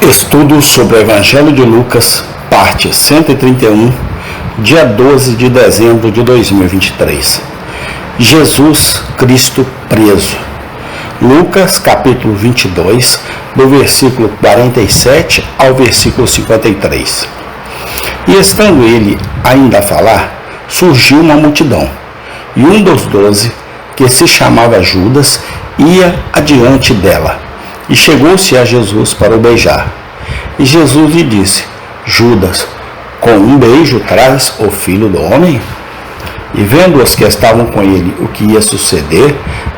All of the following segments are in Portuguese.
Estudo sobre o Evangelho de Lucas, parte 131, dia 12 de dezembro de 2023. Jesus Cristo preso. Lucas, capítulo 22, do versículo 47 ao versículo 53. E estando ele ainda a falar, surgiu uma multidão, e um dos 12, que se chamava Judas, ia adiante dela, e chegou-se a Jesus para o beijar. E Jesus lhe disse: Judas, com um beijo traz o Filho do Homem? E vendo os que estavam com ele o que ia suceder,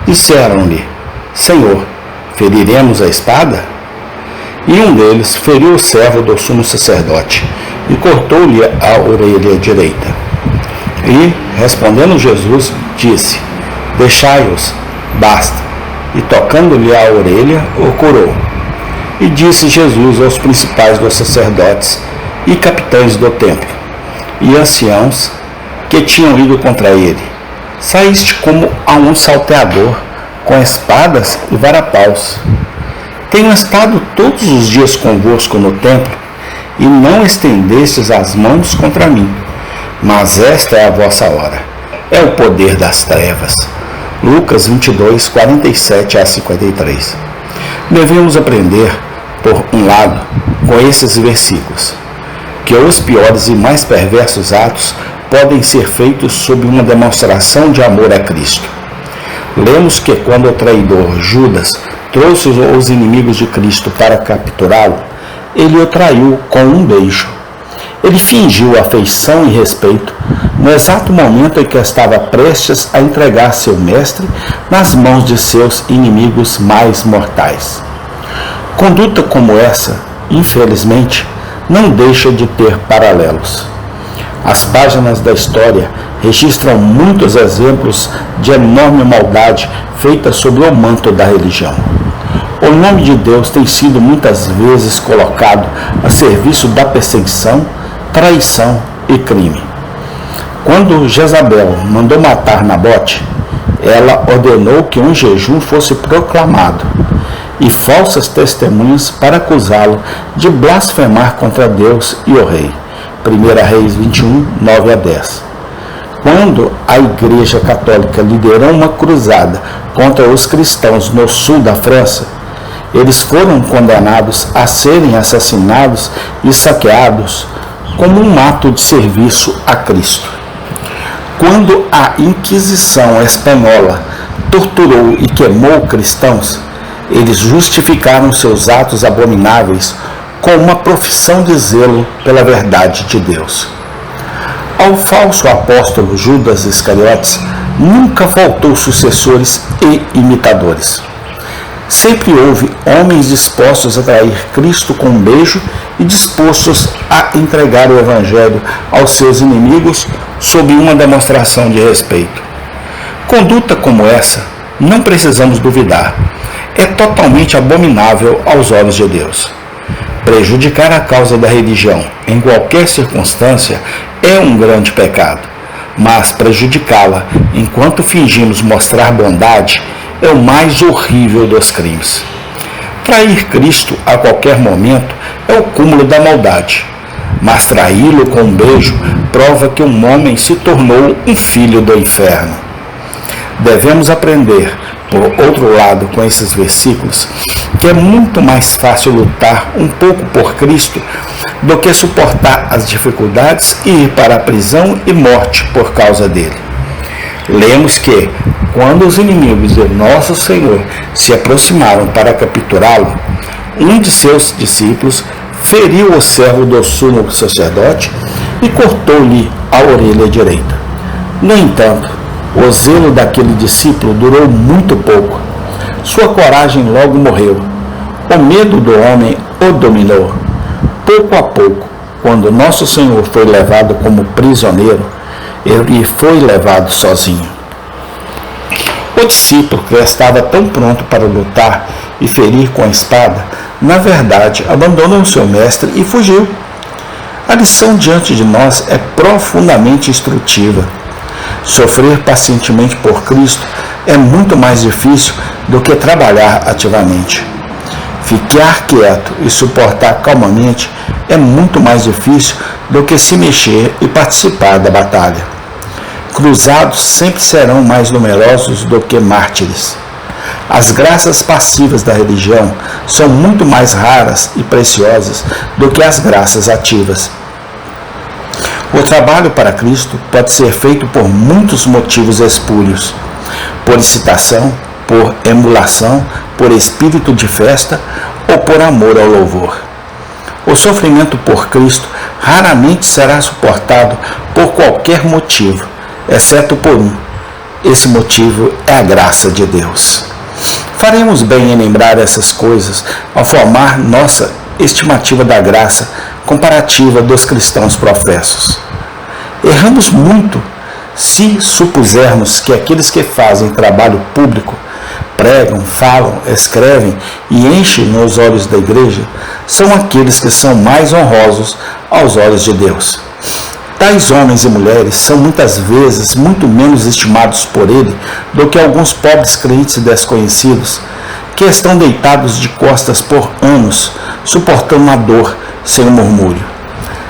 disseram-lhe: Senhor, feriremos a espada? E um deles feriu o servo do sumo sacerdote, e cortou-lhe a orelha direita. E, respondendo Jesus, disse: Deixai-os, basta. E tocando-lhe a orelha, o curou. E disse Jesus aos principais dos sacerdotes e capitães do templo e anciãos que tinham ido contra ele: Saíste como a um salteador, com espadas e varapaus. Tenho estado todos os dias convosco no templo, e não estendestes as mãos contra mim. Mas esta é a vossa hora. É o poder das trevas. Lucas 22, 47 a 53. Devemos aprender, por um lado, com esses versículos, que os piores e mais perversos atos podem ser feitos sob uma demonstração de amor a Cristo. Lemos que quando o traidor Judas trouxe os inimigos de Cristo para capturá-lo, ele o traiu com um beijo. Ele fingiu afeição e respeito no exato momento em que estava prestes a entregar seu mestre nas mãos de seus inimigos mais mortais. Conduta como essa, infelizmente, não deixa de ter paralelos. As páginas da história registram muitos exemplos de enorme maldade feita sob o manto da religião. O nome de Deus tem sido muitas vezes colocado a serviço da perseguição, traição e crime. Quando Jezabel mandou matar Nabote, ela ordenou que um jejum fosse proclamado e falsas testemunhas para acusá-lo de blasfemar contra Deus e o rei. 1 Reis 21, 9 a 10. Quando a Igreja Católica liderou uma cruzada contra os cristãos no sul da França, eles foram condenados a serem assassinados e saqueados como um ato de serviço a Cristo. Quando a Inquisição espanhola torturou e queimou cristãos, eles justificaram seus atos abomináveis com uma profissão de zelo pela verdade de Deus. Ao falso apóstolo Judas Iscariotes nunca faltou sucessores e imitadores. Sempre houve homens dispostos a trair Cristo com um beijo e dispostos a entregar o Evangelho aos seus inimigos sob uma demonstração de respeito. Conduta como essa, não precisamos duvidar, é totalmente abominável aos olhos de Deus. Prejudicar a causa da religião em qualquer circunstância é um grande pecado, mas prejudicá-la enquanto fingimos mostrar bondade é o mais horrível dos crimes. Trair Cristo a qualquer momento é o cúmulo da maldade, mas traí-lo com um beijo prova que um homem se tornou um filho do inferno. Devemos aprender, por outro lado, com esses versículos, que é muito mais fácil lutar um pouco por Cristo do que suportar as dificuldades e ir para a prisão e morte por causa dele. Lemos que, quando os inimigos de nosso Senhor se aproximaram para capturá-lo, um de seus discípulos feriu o servo do sumo sacerdote e cortou-lhe a orelha direita. No entanto, o zelo daquele discípulo durou muito pouco. Sua coragem logo morreu. O medo do homem o dominou. Pouco a pouco, quando nosso Senhor foi levado como prisioneiro, ele foi levado sozinho. O discípulo, que estava tão pronto para lutar e ferir com a espada, na verdade, abandonou seu mestre e fugiu. A lição diante de nós é profundamente instrutiva. Sofrer pacientemente por Cristo é muito mais difícil do que trabalhar ativamente. Ficar quieto e suportar calmamente é muito mais difícil do que se mexer e participar da batalha. Cruzados sempre serão mais numerosos do que mártires. As graças passivas da religião são muito mais raras e preciosas do que as graças ativas. O trabalho para Cristo pode ser feito por muitos motivos espúrios: por excitação, por emulação, por espírito de festa ou por amor ao louvor. O sofrimento por Cristo raramente será suportado por qualquer motivo, exceto por um. Esse motivo é a graça de Deus. Faremos bem em lembrar essas coisas ao formar nossa estimativa da graça comparativa dos cristãos professos. Erramos muito se supusermos que aqueles que fazem trabalho público, pregam, falam, escrevem e enchem os olhos da igreja, são aqueles que são mais honrosos aos olhos de Deus. Tais homens e mulheres são muitas vezes muito menos estimados por Ele do que alguns pobres crentes desconhecidos que estão deitados de costas por anos, suportando a dor sem murmúrio.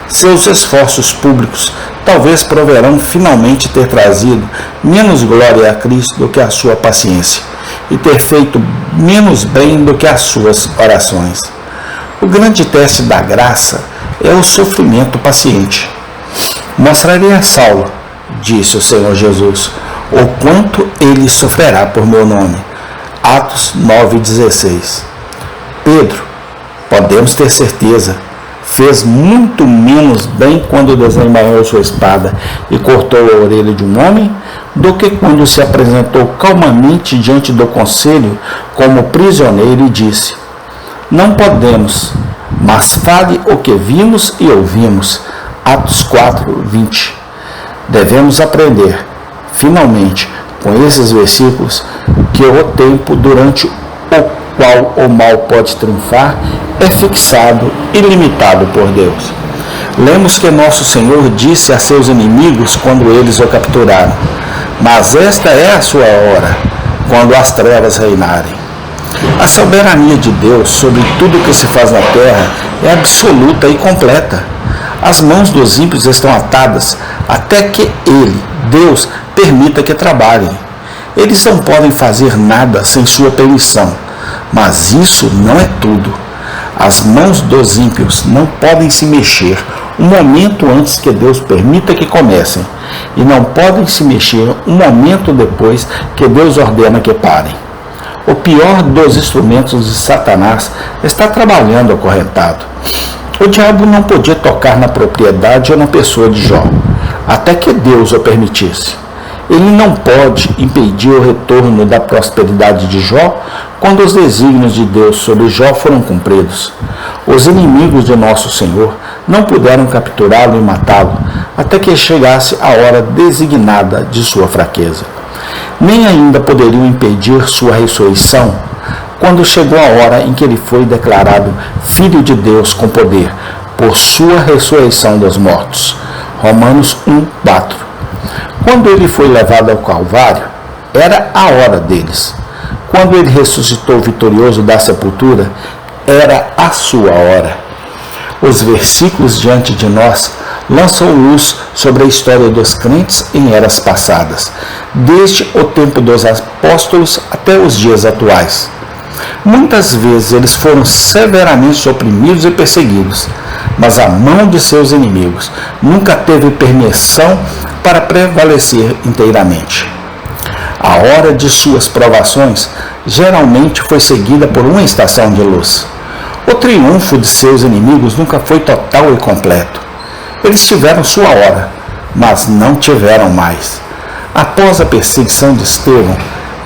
Seus esforços públicos talvez proverão finalmente ter trazido menos glória a Cristo do que a sua paciência, e ter feito menos bem do que as suas orações. O grande teste da graça é o sofrimento paciente. Mostrarei a Saulo, disse o Senhor Jesus, o quanto ele sofrerá por meu nome. Atos 9,16. Pedro, podemos ter certeza, fez muito menos bem quando desembainhou sua espada e cortou a orelha de um homem do que quando se apresentou calmamente diante do conselho como prisioneiro e disse: não podemos, mas fale o que vimos e ouvimos. Atos 4:20. Devemos aprender, finalmente, com esses versículos, que o tempo durante o qual o mal pode triunfar é fixado e limitado por Deus. Lemos que nosso Senhor disse a seus inimigos quando eles o capturaram: mas esta é a sua hora, quando as trevas reinarem. A soberania de Deus sobre tudo o que se faz na terra é absoluta e completa. As mãos dos ímpios estão atadas até que Ele, Deus, permita que trabalhem. Eles não podem fazer nada sem sua permissão, mas isso não é tudo. As mãos dos ímpios não podem se mexer um momento antes que Deus permita que comecem, e não podem se mexer um momento depois que Deus ordena que parem. O pior dos instrumentos de Satanás está trabalhando acorrentado. O diabo não podia tocar na propriedade ou na pessoa de Jó, até que Deus o permitisse. Ele não pode impedir o retorno da prosperidade de Jó quando os desígnios de Deus sobre Jó foram cumpridos. Os inimigos de nosso Senhor não puderam capturá-lo e matá-lo até que chegasse a hora designada de sua fraqueza. Nem ainda poderiam impedir sua ressurreição quando chegou a hora em que ele foi declarado Filho de Deus com poder, por sua ressurreição dos mortos. Romanos 1:4. Quando ele foi levado ao Calvário, era a hora deles. Quando ele ressuscitou vitorioso da sepultura, era a sua hora. Os versículos diante de nós lançam luz sobre a história dos crentes em eras passadas, desde o tempo dos apóstolos até os dias atuais. Muitas vezes eles foram severamente oprimidos e perseguidos, mas a mão de seus inimigos nunca teve permissão para prevalecer inteiramente. A hora de suas provações geralmente foi seguida por uma estação de luz. O triunfo de seus inimigos nunca foi total e completo. Eles tiveram sua hora, mas não tiveram mais. Após a perseguição de Estevão,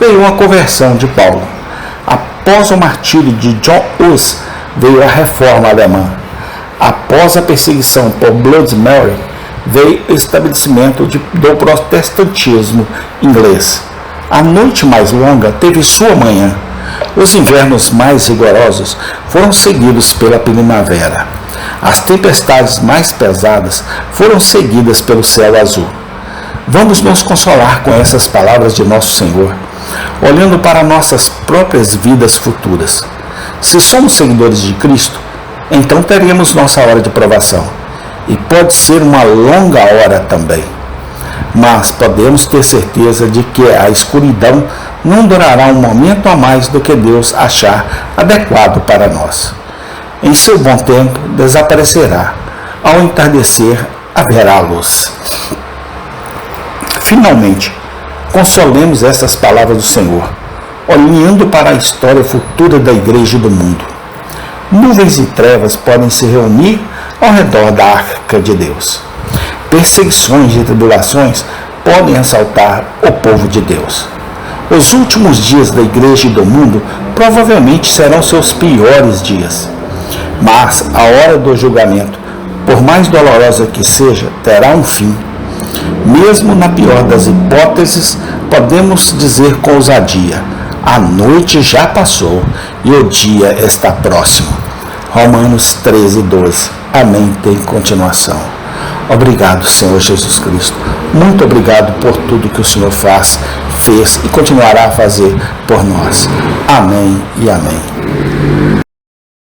veio uma conversão de Paulo. Após o martírio de John Hus, veio a reforma alemã. Após a perseguição por Bloody Mary, veio o estabelecimento do protestantismo inglês. A noite mais longa teve sua manhã. Os invernos mais rigorosos foram seguidos pela primavera. As tempestades mais pesadas foram seguidas pelo céu azul. Vamos nos consolar com essas palavras de nosso Senhor, olhando para nossas próprias vidas futuras. Se somos seguidores de Cristo, então teremos nossa hora de provação. E pode ser uma longa hora também. Mas podemos ter certeza de que a escuridão não durará um momento a mais do que Deus achar adequado para nós. Em seu bom tempo desaparecerá. Ao entardecer haverá luz. Finalmente, consolemos estas palavras do Senhor, olhando para a história futura da igreja e do mundo. Nuvens e trevas podem se reunir ao redor da arca de Deus. Perseguições e tribulações podem assaltar o povo de Deus. Os últimos dias da igreja e do mundo provavelmente serão seus piores dias. Mas a hora do julgamento, por mais dolorosa que seja, terá um fim. Mesmo na pior das hipóteses, podemos dizer com ousadia: a noite já passou e o dia está próximo. Romanos 13:12. Amém. Tem continuação. Obrigado, Senhor Jesus Cristo. Muito obrigado por tudo que o Senhor fez e continuará a fazer por nós. Amém e amém.